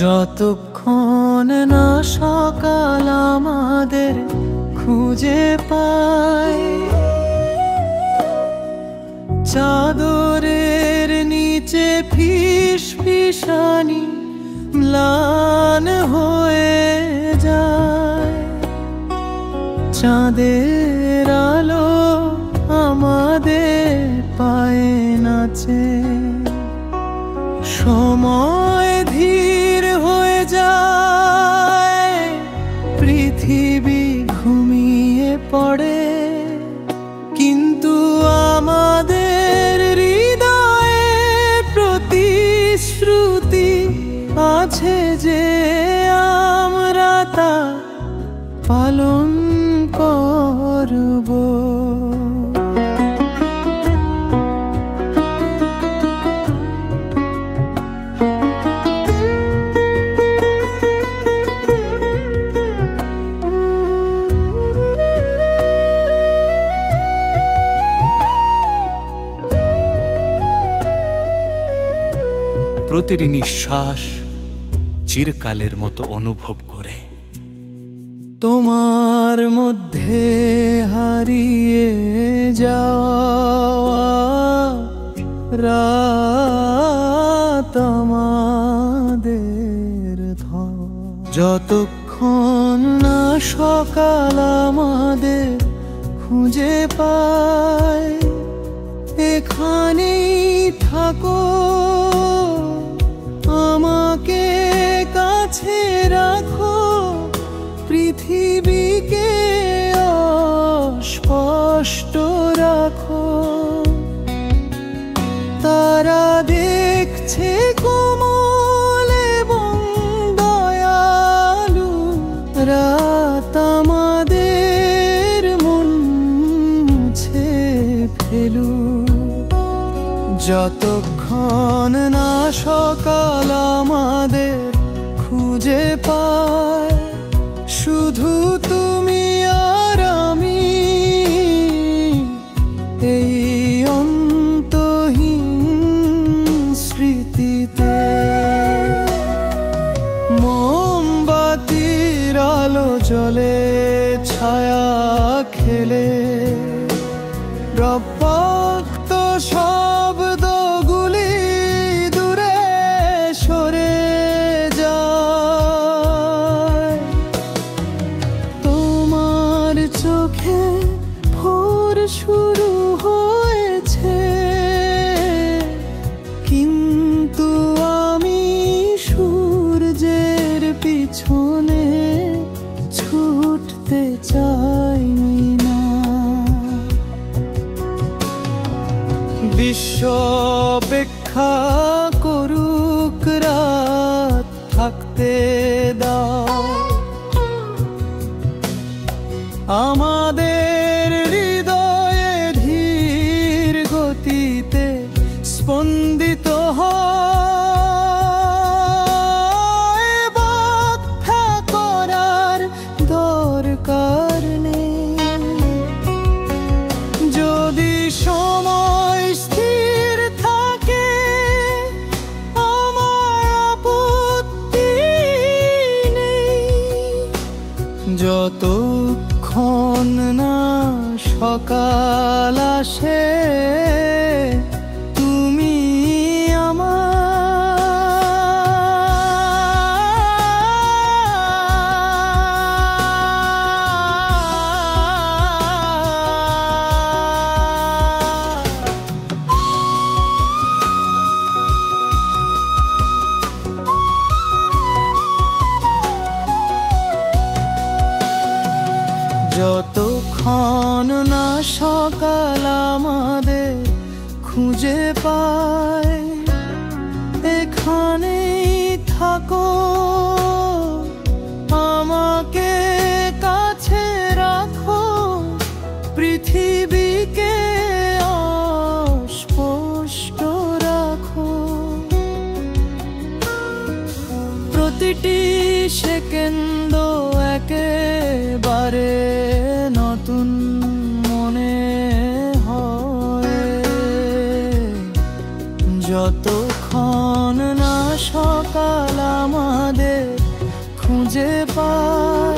যতক্ষণ না সকাল আমাদের খুঁজে পায়, চাদরের নিচে ফিসফিসানি ম্লান হয়ে যায়। চাঁদের আলো আমাদের পায়ে নাচে, সময় ধীর হয়ে যায়, পৃথিবী ঘুমিয়ে পড়ে। কিন্তু আমাদের হৃদয়ে প্রতিশ্রুতি আছে যে আমরা তা পালন করব। প্রতিটি নিঃশ্বাস চিরকালের মতো অনুভব করে। তোমার মধ্যে হারিয়ে যাওয়া রাত আমাদের ধন। যতক্ষণ না সকাল আমাদের খুঁজে পায়, এখানেই থাকো, আমাকে কাছে রাখো, পৃথিবীকে অস্পষ্ট রাখো। তারা দেখছে কোমল এবং দয়ালু, রাত আমাদের মন মুছে ফেলু। যতক্ষণ না সকাল আমাদের খুঁজে পায়, শুধু তুমি আর আমি এই অন্তহীন স্মৃতিতে। মোমবাতির আলো জ্বলে, ছায়া খেলে, রক্ত শব্দগুলি দূরে সরে যায়। তোমার চোখে ভোর শুরু হয়েছে, কিন্তু আমি সূর্যের পিছনে ছুটতে চাইনি না। বিশ্ব অপেক্ষা করুক, রাত থাকতে দাও। আমাদের হৃদয়ে ধীর গতিতে স্পন্দিত হয়, ব্যাখ্যা করার দরকার নেই। যদি সময় স্থির থাকে, আমার আপত্তি নেই। যতক্ষণ না সকাল আসে, তুমি আমার। যতক্ষণ না সকাল আমাদের খুঁজে পায়, এখানেই থাকো, আমাকে কাছে রাখো, পৃথিবীকে অস্পষ্ট রাখো। প্রতিটি সেকেন্ড একেবারে নতুন মনে হয়, যতক্ষণ না সকাল আমার খুঁজে পাই।